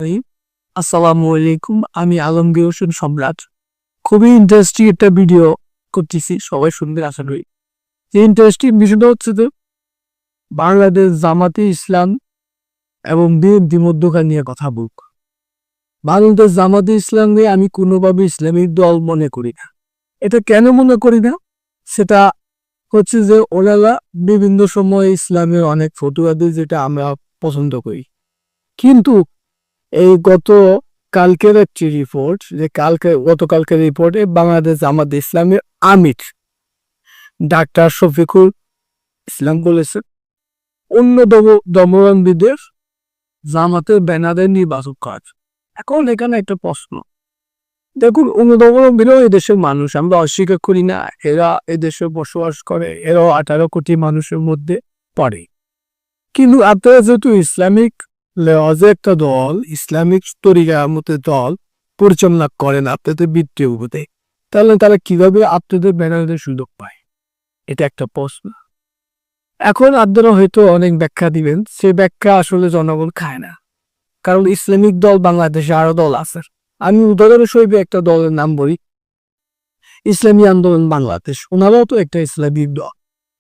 এই, আসসালামু আলাইকুম। আমি আলমগীর হোসেন সম্রাট। খুবই ইন্টারেস্টিং একটা ভিডিও করতেছি, সবাই শুনবে আশা করি। যে ইন্টারেস্টিং বিষয়টা হচ্ছে যে বাংলাদেশ জামাতে ইসলাম এবং বিএনপি মধ্যকার নিয়ে কথা বলব। বাংলাদেশ জামাতে ইসলাম নিয়ে আমি কোনোভাবে ইসলামিক দল মনে করি না। এটা কেন মনে করি না, সেটা হচ্ছে যে ওনারা বিভিন্ন সময় ইসলামের অনেক ফতুয়া দেয়, যেটা আমরা পছন্দ করি। কিন্তু এই কালকের একটি রিপোর্ট, যে গতকালকের রিপোর্টে বাংলাদেশ জামাত ইসলামের আমির ডাক্তার শফিকুল ইসলাম বলেছে অন্য দমরমবিদের জামাতের ব্যানারে নির্বাচন করা। এখন এখানে একটা প্রশ্ন, দেখুন, অন্য দমরমবিরও এদেশের মানুষ, আমরা অস্বীকার করি না, এরা এদেশে বসবাস করে, এরাও 18 কোটি মানুষের মধ্যে পড়ে। কিন্তু আপনারা যেহেতু ইসলামিক লেওয়াজে একটা দল, ইসলামিক তরিকার মতো দল পরিচালনা করেন আপনাদের বৃত্তীয় উপদে, তাহলে তারা কিভাবে আপনাদের ব্যানারের সুযোগ পায়? এটা একটা প্রশ্ন। এখন আপনারা হয়তো অনেক ব্যাখ্যা দিবেন, সে ব্যাখ্যা আসলে জনগণ খায় না, কারণ ইসলামিক দল বাংলাদেশে আরো দল আছে। আমি উদাহরণস্বরূপ একটা দলের নাম বলি, ইসলামী আন্দোলন বাংলাদেশ। ওনারাও তো একটা ইসলামিক দল।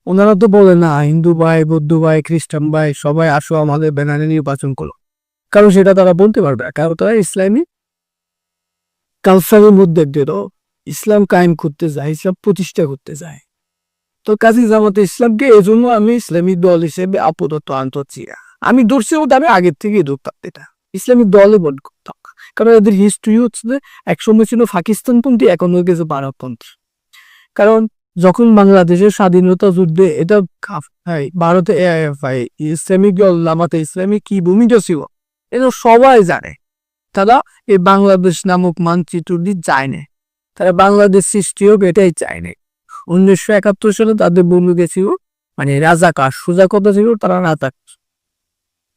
ওনারা তো বলে না হিন্দু ভাই, বৌদ্ধ ভাই, খ্রিস্টান ভাই সবাই আসো আমাদের ব্যানারে নির্বাচন করো, কারণ সেটা তারা বলতে পারবে না, কারণ তারা ইসলামী কালচারের মধ্যে ইসলাম কায়েম করতে যায়, ইসলাম প্রতিষ্ঠা করতে যায়। তো কাজী জামাতে ইসলামকে এজন্য আমি ইসলামিক দল হিসেবে আপাতত আনতেছি। আমি ধরছি ওটা, আমি আগের থেকেই ধরতাম এটা ইসলামিক দলে বল করতাম, কারণ এদের হিস্ট্রি হচ্ছে যে একসময় ছিল পাকিস্তানপন্থী, এখন হয়ে গেছে ভারতপন্থী। কারণ যখন বাংলাদেশের স্বাধীনতা যুদ্ধে এটা ভারতে ইসলামিক দল জামাতে ইসলামী কি ভূমিকা ছিল এটা সবাই জানে। তারা এই বাংলাদেশ নামক মানচিত্রটি চায় না, তারা বাংলাদেশ সৃষ্টি হোক এটাই চায় না। 1971 সালে তাদের ভূমিকা ছিল, মানে রাজাকার, সোজা কথা ছিল, তারা রাজাকার,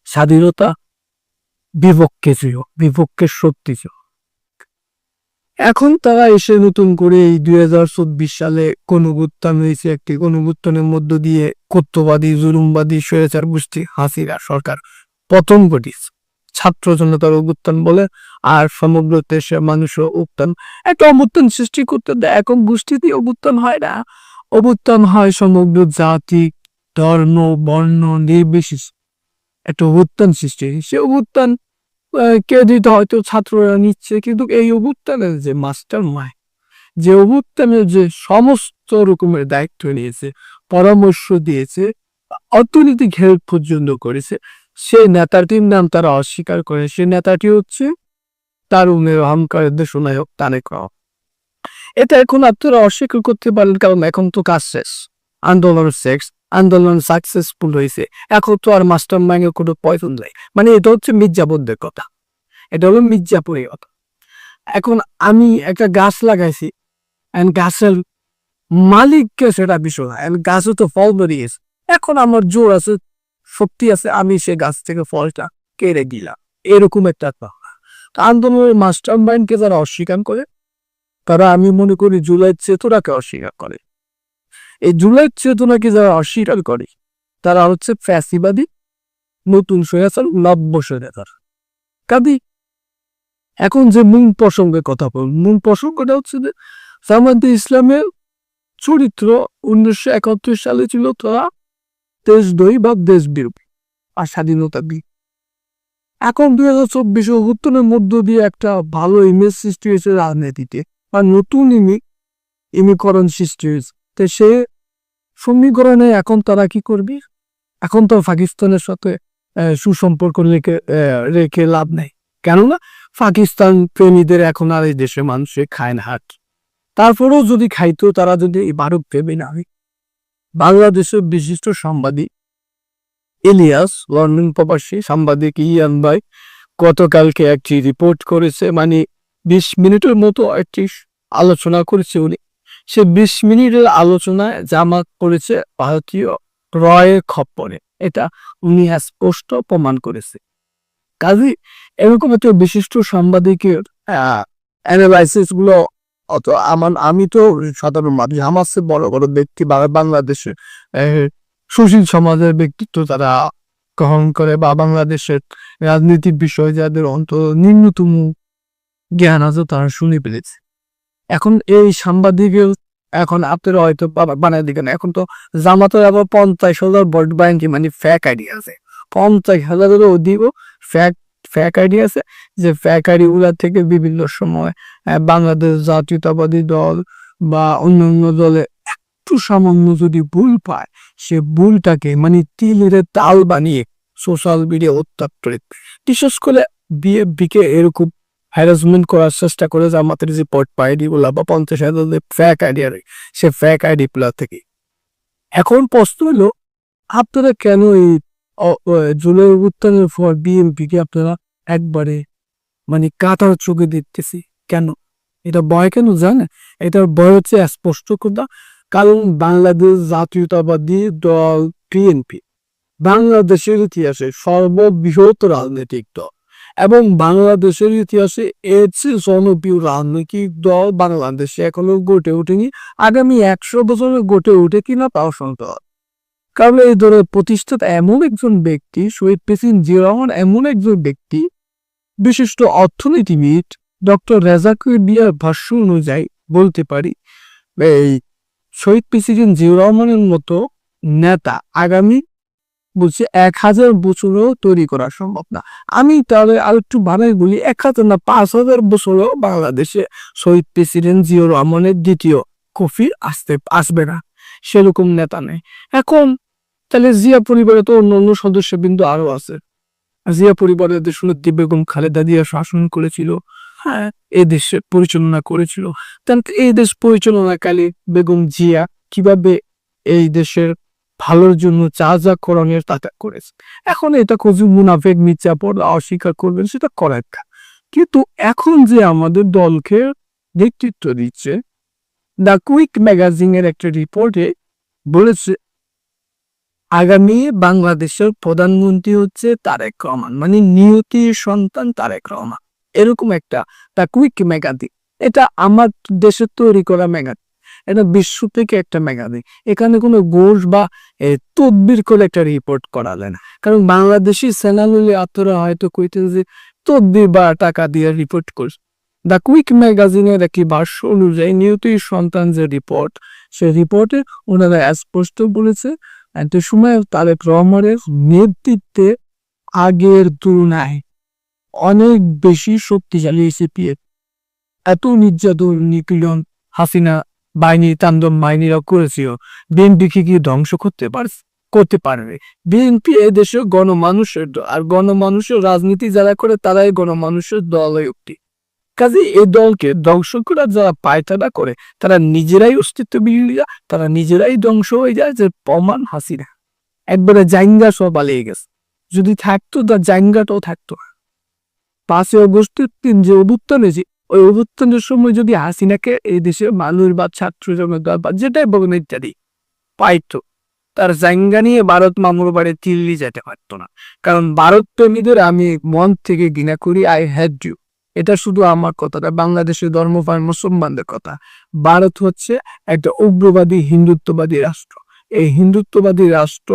স্বাধীনতা বিপক্ষে ছিল, বিপক্ষের শক্তি ছিল। এখন তারা এসে নতুন করে এই 2024 সালে গণঅভ্যুত্থান হয়েছে, একটি গণঅভ্যুত্থানের মধ্য দিয়ে কর্তৃত্ববাদী জুলুমবাদী স্বৈরাচার গোষ্ঠী হাসিনা সরকার পতন ঘটিয়েছে। ছাত্র জনতার অভ্যুত্থান বলে, আর সমগ্র দেশের মানুষও অভ্যুত্থান, একটা অভ্যুত্থান সৃষ্টি করতে দেয়। এখন গোষ্ঠীতে অভ্যুত্থান হয় না, অভ্যুত্থান হয় সমগ্র জাতি, ধর্ম, বর্ণ নির্বিশেষে একটা অভ্যুত্থান সৃষ্টি। সে অভ্যুত্থান ক্রেডিট হয়তো ছাত্ররা নিচ্ছে, কিন্তু এই অভ্যুত্থানের যে মাস্টার মাইন্ড, যে অভ্যুত্থানের যে সমস্ত রকমের দায়িত্ব নিয়েছে, পরামর্শ দিয়েছে, অর্থনৈতিক হেল্প পর্যন্ত করেছে, সেই নেতাটির নাম তারা অস্বীকার করে। সে নেতাটি হচ্ছে তারুণের অহংকারের দেশনায়ক তারেক রহমান। এটা এখন আপনারা অস্বীকার করতে পারেন, কারণ এখন তো কাজ শেষ, আন্দোলন সাকসেসফুল হয়েছে। এখন তো আর মাস্টার মাইন্ডের কোনো প্রয়োজন নেই। মানে এটা হচ্ছে মির্জাপুরদের কথা, এটা হলো মির্জাপুরের কথা। এখন আমি একটা গাছ লাগাইছি, গাছের মালিককে সেটা বিষয় না, গাছও তো ফল বেরিয়েছে। এখন আমার জোর আছে, শক্তি আছে, আমি সে গাছ থেকে ফলটা কেড়ে দিলাম, এরকম একটা আন্দোলনের মাস্টার মাইন্ডকে যারা অস্বীকার করে, তারা আমি মনে করি জুলাই চেতনাকে অস্বীকার করে। এই জুলাই চেতনাকে যারা অস্বীকার করে, তারা হচ্ছে ফ্যাসিবাদী, নতুন স্বৈরাচার, নব্য স্বৈরাচার। কাজী এখন যে মূল প্রসঙ্গে কথা বল, মূল প্রসঙ্গটা হচ্ছে যে জামাতে ইসলামের চরিত্র 1971 সালে ছিল তারা দেশদ্রোহী বা দেশবিরোধী আর স্বাধীনতা বি। এখন 2024 অভ্যুত্থানের মধ্য দিয়ে একটা ভালো ইমেজ সৃষ্টি হয়েছে রাজনীতিতে, আর নতুন ইমিকরণ সৃষ্টি হয়েছে। তো সে সমীকরণে এখন তারা কি করবে? এখন তো পাকিস্তানের সাথে সুসম্পর্ক রেখে লাভ নেই, কেননা পাকিস্তান প্রেমীদের এখন আর এই দেশের মানুষে খায় না হাট। তারপরেও যদি খাইতো, তারা যদি ভারত প্রেমী না হয়। বাংলাদেশের বিশিষ্ট সাংবাদিক ইলিয়াস, লন্ডন প্রবাসী সাংবাদিক ইয়ান ভাই গতকালকে একটি রিপোর্ট করেছে, মানে 20 মিনিটের মতো একটি আলোচনা করেছে উনি। সে 20 মিনিটের আলোচনায় জামাত করেছে ভারতীয় রয়ের খপ্পরে, এটা উনি স্পষ্ট প্রমাণ করেছে। কাজী এরকম একটা বিশিষ্ট সাংবাদিকের অ্যানালাইসিস গুলো আমি তো সাধারণ মানুষ, আমার চেয়ে বড় বড় ব্যক্তি বাংলাদেশে সুশীল সমাজের ব্যক্তিত্ব তারা গ্রহণ করে, বা বাংলাদেশের রাজনীতির বিষয়ে যাদের অন্তত ন্যূনতম জ্ঞান আছে তারা শুনে ফেলেছে। এখন এই সাংবাদিকের এখন আপনারা হয়তো বানায় দিকেন, এখন তো জামাতের আবার 50,000 ভোট ব্যাংক মানে ফ্যাক আইডি আছে, 50,000-এরও অধিক ফ্যাক ফ্যাক আইডি আছে, যে ফ্যাক আইডি গুলা থেকে বিভিন্ন সময় বাংলাদেশ জাতীয়তাবাদী দল বা অন্যান্য দলে একটু সামান্য যদি ভুল পায়, সে ভুলটাকে মানে তিলের তাল বানিয়ে সোশ্যাল মিডিয়া উত্তাপ করে, বিশেষ করে বিএফবিকে এরকম হ্যারাসমেন্ট করার চেষ্টা করে জামাতের যে ভোট আইডি গুলা বা 50,000 ফ্যাক আইডি আর সে ফ্যাক আইডি গুলা থেকে। এখন প্রশ্ন হলো, আপনারা কেন এই জুলাই অভ্যুত্থানের পর বিএনপিকে আপনারা একবারে মানে কাটার চোখে দেখতেছি কেন? এটা ভয় কেন জানে? এটার ভয় হচ্ছে স্পষ্ট কথা, কারণ বাংলাদেশ জাতীয়তাবাদী দল বিএনপি বাংলাদেশের ইতিহাসে সর্ববৃহৎ রাজনৈতিক দল এবং বাংলাদেশের ইতিহাসে এর চেয়ে জনপ্রিয় রাজনৈতিক দল বাংলাদেশে এখনো গড়ে ওঠেনি, আগামী 100 বছরে গড়ে ওঠে কিনা তাও সন্দেহ। কারণ এই দলের প্রতিষ্ঠাতা এমন একজন ব্যক্তি, শহীদ প্রেসিডেন্ট জিয়াউর রহমান এমন একজন ব্যক্তি, বিশিষ্ট অর্থনীতিবিদ ডক্টর রেজাকুর বিয়ার ভাষ্য অনুযায়ী বলতে পারি, এই শহীদ প্রেসিডেন্ট জিয়াউর রহমানের মতো নেতা আগামী বলছে 1000 বছরও তৈরি করা সম্ভব না। আমি তাহলে আর একটু বানাই বলি, 1000 না 5000 বছরও বাংলাদেশে শহীদ প্রেসিডেন্ট জিয়াউর রহমানের দ্বিতীয় কপি আসবে না, সেরকম নেতা নেই। এখন তাহলে জিয়া পরিবারে তো অন্য অন্য সদস্যবৃন্দ আরো আছে। জিয়া পরিবারের দেশনেত্রী বেগম খালেদা জিয়া শাসন করেছিল, হ্যাঁ, এই দেশে পরিচালনা করেছিল। তাহলে এই দেশ পরিচালনাকালে বেগম জিয়া কিভাবে এই দেশের ভালোর জন্য যা যা করণীয় তা করেছে। এখন এটা খুঁজে মুনাফেক মির্জাপুর অস্বীকার করবেন, সেটা করার না। কিন্তু এখন যে আমাদের দলকে নেতৃত্ব দিচ্ছে, দ্য কুইক ম্যাগাজিনের একটা রিপোর্টে বলেছে আগামী বাংলাদেশের প্রধানমন্ত্রী হচ্ছে তারেক রহমান, মানে নিয়তির সন্তান তারেক রহমান, এরকম একটা দ্য কুইক ম্যাগাজিন। এটা আমার দেশের তৈরি করা ম্যাগাজিন, এটা বিশ্ব থেকে একটা ম্যাগাজিন। এখানে কোনো ঘোষ বা তদবির করে একটা রিপোর্ট করা যায় না, কারণ বাংলাদেশি চ্যানেল হলে আপনারা হয়তো কইতে যে তদবির বা টাকা দিয়ে রিপোর্ট করছে। দ্য কুইক ম্যাগাজিনের একটি ভাষ্য অনুযায়ী নিয়তির সন্তান যে রিপোর্ট, সেই রিপোর্টে ওনারা স্পষ্ট বলেছে এত সময় তারেক রহমানের নেতৃত্বে আগের তুলনায় অনেক বেশি শক্তিশালী সিপিএফ। এত নির্যাতন নিপীড়ন হাসিনা বাহিনী তাণ্ডব বাহিনীরা করেছিল, বিএনপিকে কি ধ্বংস করতে পারবে? বিএনপি এদেশের গণমানুষের দল, আর গণমানুষের রাজনীতি যারা করে তারাই গণমানুষের দল হয়ে উঠে। কাজে এই দলকে ধ্বংস করার যারা পায়তারা করে তারা নিজেরাই অস্তিত্ববিহীন, তারা নিজেরাই ধ্বংস হয়ে যায়। যে প্রমাণ হাসিনা একবারে জাইঙ্গা সব পালিয়ে গেছে, যদি থাকতো তার জাইঙ্গাটাও থাকতো না। 5 আগস্টের দিন যে অভ্যুত্থান হয়েছে, ওই অভ্যুত্থানের সময় যদি হাসিনাকে এই দেশের মানুষ বা ছাত্র জনতা বা যেটাই বলেন ইত্যাদি পাইতো, তার জাইঙ্গা নিয়ে ভারত মামুর বাড়ি দিল্লি যেতে পারতো না। কারণ ভারত প্রেমীদের আমি মন থেকে ঘৃণা করি, আই হ্যাড ইউ। এটা শুধু আমার কথা না, বাংলাদেশের ধর্মপ্রাণ মুসলমানদের কথা। ভারত হচ্ছে একটা উগ্রবাদী হিন্দুত্ববাদী রাষ্ট্র। এই হিন্দুত্ববাদী রাষ্ট্র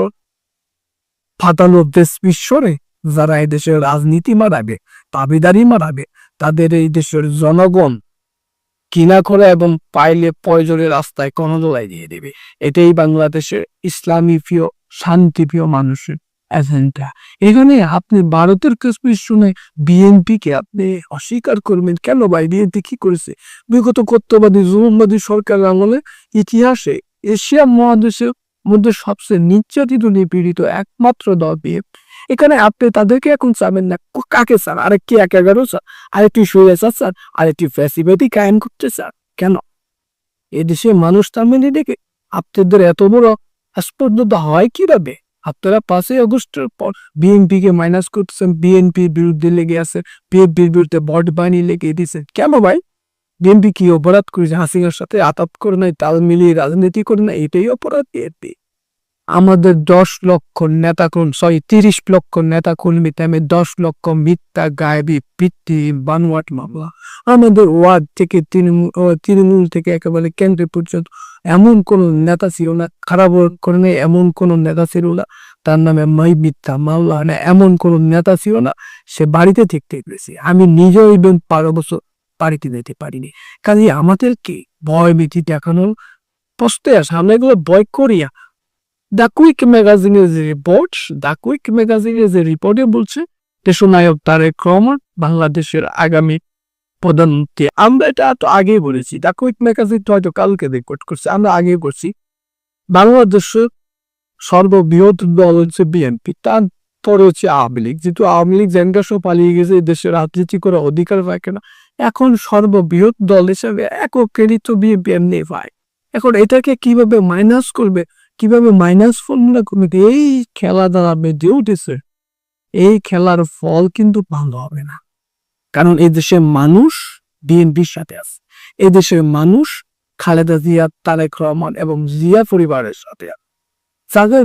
ফাটানো দেশ বিশ্বরে যারা এই দেশের রাজনীতি মারাবে, দাবিদারি মারাবে, তাদের এই দেশের জনগণ কিনা করে এবং পাইলে প্রয়োজনের রাস্তায় কনদোলাই দিয়ে দেবে। এটাই বাংলাদেশের ইসলামী প্রিয় শান্তিপ্রিয় মানুষের এজেন্ডা। এখানে আপনি ভারতের কাশ্মীর শুনে বিএনপিকে আপনি অস্বীকার করবেন কেন? ভাই, বিএনপি কি করেছে? বিগত কর্তৃত্ববাদী জুলুমবাদী সরকার আমলে ইতিহাসে এশিয়া মহাদেশের মধ্যে সবচেয়ে নির্যাতিত নিপীড়িত একমাত্র দল বিএনপি। এখানে আপনি তাদেরকে এখন চাবেন না, কাকে চান? আরেকটি 11 চান, আরেকটি স্বৈরাচার চান, আরেকটি ফ্যাসিবাদী কায়েম করতে চান কেন? এদেশে মানুষ তার মেনে দেখে আপনাদের এত বড় স্পর্ধা হয় কিভাবে? আপনারা 5 আগস্টের পর বিএনপিকে মাইনাস করতেছেন, বিএনপির বিরুদ্ধে লেগে আছে, বিএনপির বিরুদ্ধে ভোট বাহিনী লেগে দিয়েছে কেন ভাই? বিএনপি কি অপরাধ করেছে? হাসিনার সাথে আতাপ করে নাই, তাল মিলিয়ে রাজনীতি করে না, এটাই অপরাধ বিএনপি। আমাদের 10 লক্ষ নেতা কর্মী 30 লক্ষ নেতা কর্মী তেমনি 10 লক্ষ মিথ্যা গায়েবী ভিত্তি বানোয়াট মামলা। আমাদের ওয়ার্ড থেকে তৃণমূল থেকে একেবারে কেন্দ্র পর্যন্ত এমন কোন নেতা ছিল না, খারাপ করে নেই এমন কোন নেতা ছিল না তার নামে মিথ্যা মামলা না, এমন কোন নেতা ছিল না সে বাড়িতে থাকতে পেরেছে। আমি নিজেও ইভেন 12 বছর বাড়িতে যেতে পারিনি। কাজে আমাদেরকে ভয় ভীতি দেখানোর প্রশ্নে আসে, আমরা এগুলো ভয় করিয়া। দ্য কুইক ম্যাগাজিনের যে রিপোর্ট, দ্য কুইক ম্যাগাজিনের যে রিপোর্টে বলছে দেশনায়ক তারেক রহমান বাংলাদেশের আগামী প্রধানমন্ত্রী। আমরা এটা তো আগেই বলেছি, দ্য কুইক ম্যাগাজিন হয়তো কালকে রিপোর্ট করছে, আমরা আগেই করছি। বাংলাদেশের সর্ববৃহৎ দল হচ্ছে বিএনপি, তারপরে হচ্ছে আওয়ামী লীগ। যেহেতু আওয়ামী লীগ জেনগাসও পালিয়ে গেছে, দেশের রাজনীতি করার অধিকার পায় কেনা, এখন সর্ববৃহৎ দল হিসেবে একক ক্রেডিট তো বিএনপি এমনি পায়। এখন এটাকে কিভাবে মাইনাস করবে, কিভাবে মাইনাস ফর্মুলা করবে, এই খেলা দ্বারা বেঁধে উঠেছে। এই খেলার ফল কিন্তু ভালো হবে না, কারণ এই দেশের মানুষ বিএনপির সাথে আছে। এই দেশের মানুষ খালেদা জিয়া, তারেক রহমান এবং জিয়া পরিবারের সাথে আছে। তাদের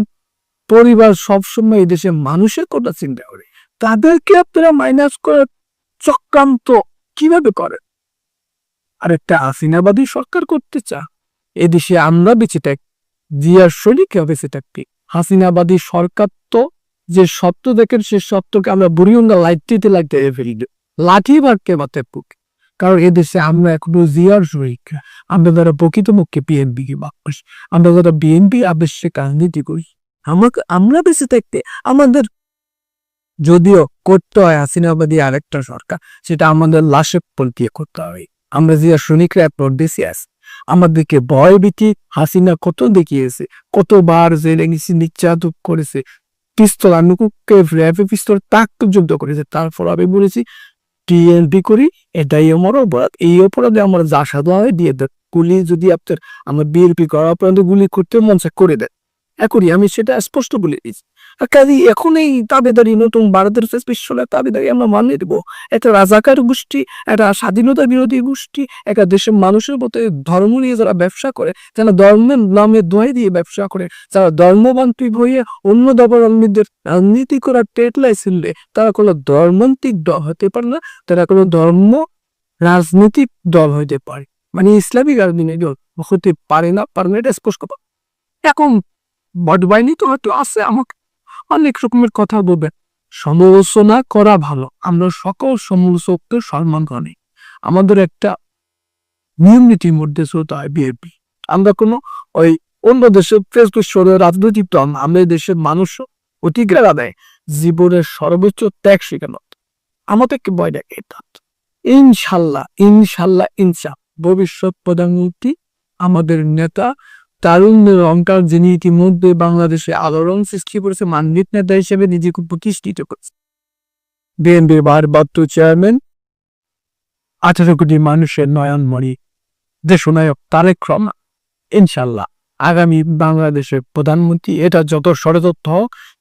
পরিবার সবসময় এই দেশের মানুষের কথা চিন্তা করে, তাদেরকে আপনারা মাইনাস করার চক্রান্ত কিভাবে করেন? আর একটা হাসিনাবাদী সরকার করতে চা, এদেশে আমরা বেঁচে থাকি, জিয়ার শরীরকে বেঁচে থাকবে। হাসিনাবাদী সরকার তো যে সত্য দেখেন, সে সত্যকে আমরা বুড়িউঙ্গা লাইটিতে লাগতে ফেলি, লাঠি বাড়কে মাথায় পুক। কারণ এদেশে আমরা এখনো জিয়ার শরীরকে, আমরা যারা প্রকৃতপক্ষে বিএনপি কে বাস, আমরা যারা বিএনপি আবশ্যিক রাজনীতি করি, আমরা বেঁচে থাকতে আমাদের যদিও করতে হয় হাসিনাবাদী আরেকটা সরকার, সেটা আমাদের লাশে পল দিয়ে করতে হয়। আমরা জিয়া শ্রমিকরা অ্যাপ্লোড দিছি আস, আমাদেরকে ভয় ভীতি হাসিনা কত দেখিয়েছে, কতবার জেলে নিচে নির্যাতন করেছে, পিস্তল আনুকুকে র্যাপে পিস্তল তাক যুদ্ধ করেছে। তারপর আমি বলেছি টিএনপি করি, এটাই আমার অপরাধ, এই অপরাধে আমার যা সাজা হয় দিয়ে দেয়। গুলি যদি আপনার আমার বিএনপি করা অপরাধে গুলি করতে মন চায় করে দেয়, এখনই আমি সেটা স্পষ্ট বলে দিচ্ছি। কাজে এখন এই দাবিদারি, নতুন ভারতের বিশ্বলের দাবিদারি আমরা মানিয়ে দেবো? একটা রাজাকার গোষ্ঠী, একটা স্বাধীনতা বিরোধী গোষ্ঠী, একটা দেশের মানুষের মধ্যে ধর্ম নিয়ে যারা ব্যবসা করে, যারা ধর্মের নামে দোহাই দিয়ে ব্যবসা করে, যারা ধর্মবান্তিক হয়ে অন্য ধর্মাবলম্বীদের রাজনীতি করার টেট লাইসেন্সে, তারা কোনো ধর্মান্তিক দল হতে পারে না, তারা কোনো ধর্ম রাজনৈতিক দল হইতে পারে, মানে ইসলামিক রাজনীতি দল হতে পারে না, পারে না, এটা স্পষ্ট। এখন বটবাহিনী তো হয়তো আছে, আমাকে অনেক রকমের কথা বলবেন, সমালোচনা করা ভালো, আমরা সকল সমালোচককে সম্মান করি। আমাদের একটা নিয়ম নীতির মধ্যে চলতে হয় বিএনপি। আমরা কোনো ওই অন্য দেশের রাজনৈতিক দল, আমরা দেশের মানুষ অধিকার আদায় জীবনের সর্বোচ্চ ত্যাগ শেখানো, আমাদেরকে ভয় দেখে। ইনশাল্লাহ ইনশাল্লাহ ভবিষ্যৎ প্রধানমন্ত্রী আমাদের নেতা, তারুণ্যের অহংকার, যিনি ইতিমধ্যে বাংলাদেশে আলোড়ন সৃষ্টি করেছে, মানবিক নেতা হিসেবে নিজেকে প্রতিষ্ঠিত করেছে। বিএনপির ভারপ্রাপ্ত চেয়ারম্যান, 18 কোটি মানুষের নয়নমণি দেশনায়ক তারেক রহমান ইনশাল্লাহ আগামী বাংলাদেশের প্রধানমন্ত্রী। এটা যত ষড়যন্ত্র,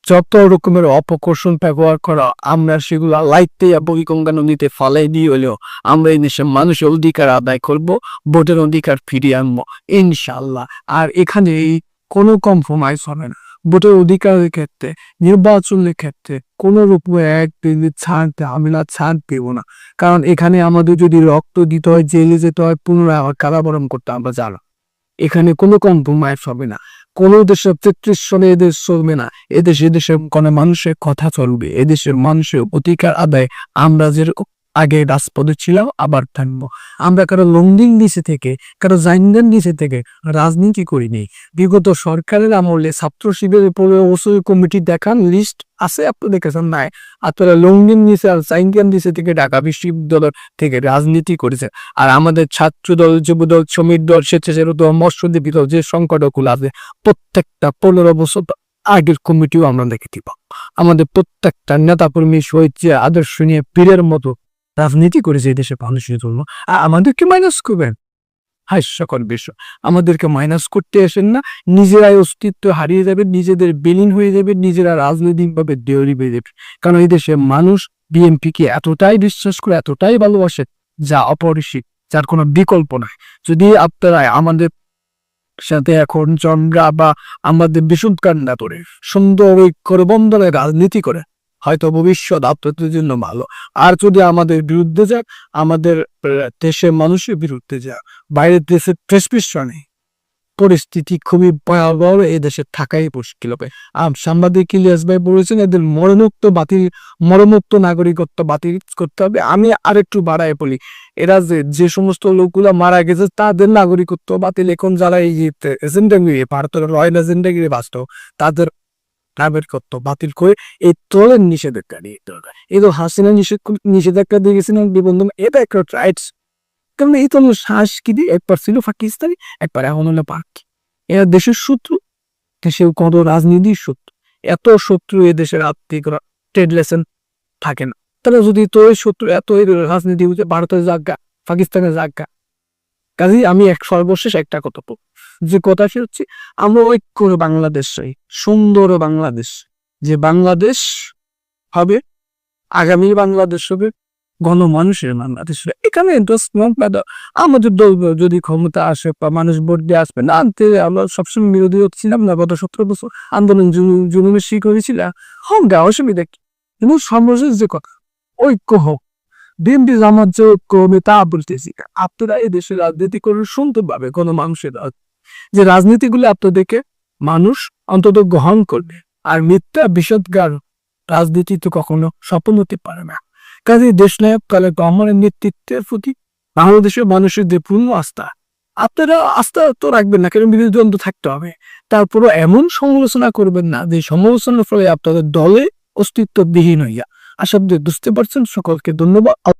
যত রকমের অপকৌশল ব্যবহার করা, আমরা সেগুলো লাইটে বহিকঙ্গা নদীতে ফালাই দিয়ে হলেও আমরা এই দেশের মানুষের অধিকার আদায় করব, ভোটের অধিকার ফিরিয়ে আনবো ইনশাল্লাহ। আর এখানে কোনো কম্প্রোমাইজ হবে না। ভোটের অধিকারের ক্ষেত্রে, নির্বাচনের ক্ষেত্রে কোনো রকমের আমরা ছাড় পেব না। কারণ এখানে আমাদের যদি রক্ত দিতে হয়, জেলে যেতে হয়, পুনরায় আবার কারাবরণ করতে আমরা জানো, এখানে কোনো কম্প্রোমাইজ হবে না। কোনো দেশের 33 সনে এদেশ চলবে না, এদেশের কোনো মানুষের কথা চলবে, এদেশের মানুষের অধিকার আদায় আমরা যেরকম আগে রাজপথে ছিলাম আবার থাকবো। আমরা কারো লন্ডিং নিচে থেকে, কারো জাইন্ডার নিচে থেকে রাজনীতি করিনি। বিগত সরকারের আমলে ছাত্র শিবিরের 15 বছর কমিটি দেখান লিস্ট আছে, আপনি দেখেছেন নাই? আপনারা লন্ডিং নিচে আর জাইন্ডার নিচে থেকে ঢাকা বিশ্ববিদ্যালয় থেকে রাজনীতি করেছে। আর আমাদের ছাত্র দল, যুব দল, শ্রমিক দল, স্বেচ্ছাসেবক দল, মৎস্যজীবী দল যে সংকটগুলো আছে, প্রত্যেকটা 15 বছর আগের কমিটিও আমরা দেখে দিব। আমাদের প্রত্যেকটা নেতা কর্মী শহীদ যে আদর্শ নিয়ে পীরের মতো রাজনীতি করেছে এই দেশে মানুষের জন্য, আর আমাদেরকে মাইনাস করবেন? হাস্যকর বিষয়। আমাদেরকে মাইনাস করতে আসেন না, নিজেরাই অস্তিত্ব হারিয়ে যাবে, নিজেদের বিলীন হয়ে যাবে, নিজেরা রাজনৈতিকভাবে দেউরি হয়ে যাবে। কারণ এই দেশে মানুষ বিএনপিকে এতটাই বিশ্বাস করে, এতটাই ভালোবাসে, যা অপরিসীম, যার কোনো বিকল্প নাই। যদি আপনারা আমাদের সাথে এখন চন্দ্রা বা আমাদের বিশুদ্ধকার না করে সুন্দর ঐক্যর বন্ধনে রাজনীতি করে, হয়তো ভবিষ্যৎ আপনাদের জন্য ভালো। আর যদি আমাদের বিরুদ্ধে যাক, আমাদের দেশের মানুষের বিরুদ্ধে যাক, বাইরের দেশের প্রেসক্রিপশনে পরিস্থিতি খুবই ভয়াবহ, এই দেশে থাকাই মুশকিল হবে। সাংবাদিক ইলিয়াস ভাই বলেছেন এদের মরমুক্ত নাগরিকত্ব বাতিল করতে হবে। আমি আরেকটু বাড়ায় বলি, এরা যে সমস্ত লোকগুলা মারা গেছে তাদের নাগরিকত্ব বাতিল, এখন যারা এই এজেন্ডা নিয়ে ভারতের রয়্যাল এজেন্ডা নিয়ে বাঁচত তাদের নাগরিকত্ব বাতিল করে এই দলের নিষেধাজ্ঞা দিয়ে দরকার। এই তো হাসিনা নিষেধাজ্ঞা দিয়ে গেছিলেন নিবন্ধন, এটা একটা রাইটস। কারণ এই তো সংস্কৃতি, একবার ছিল পাকিস্তানি, একবার এখন হলো পাক। এরা দেশের শত্রু, দেশের কত রাজনীতির শত্রু, এত শত্রু এ দেশের আর্থিক ট্রেড লেসেন থাকে না। তাহলে যদি তোর শত্রু এত রাজনীতি হচ্ছে, ভারতের জায়গা, পাকিস্তানের জায়গা, কাজেই আমি সর্বশেষ একটা কথা বলব, যে কথা সে হচ্ছে আমরা ঐক্য বাংলাদেশ চাই, সুন্দর বাংলাদেশ, যে বাংলাদেশ হবে আগামী বাংলাদেশ হবে গণমানুষের বাংলাদেশ। এখানে আমাদের দল যদি ক্ষমতা আসে বা মানুষ ভোট দিয়ে আসবে না, আনতে আমরা সবসময় বিরোধী ছিলাম না, গত 17 বছর আন্দোলন জুলুমের শিকার হয়েছিলাম, হোক গা, অসুবিধা কি। কিন্তু সর্বশেষ যে কথা, ঐক্য হোক, বিএনপি জামাত যে ঐক্য হবে তা বলতেছি। আপনারা এই দেশের রাজনীতি করে শুনতে পাবে কোনো মানুষের যে রাজনীতিগুলো আপনাদেরকে মানুষ অন্তত গ্রহণ করবে, আর মিথ্যা বিষদগার রাজনীতি তো কখনো সফল হতে পারে না। কাজে দেশনায়ক তাহলে গভর্নমেন্টের নেতৃত্বের প্রতি বাংলাদেশের মানুষের যে পূর্ণ আস্থা, আপনারা আস্থা তো রাখবেন না, কারণ বিরোধী দ্বন্দ্ব থাকতে হবে, তারপরও এমন সমালোচনা করবেন না যে সমালোচনার ফলে আপনাদের দলে অস্তিত্ববিহীন হইয়া। আশা করি বুঝতে পারছেন। সকলকে ধন্যবাদ।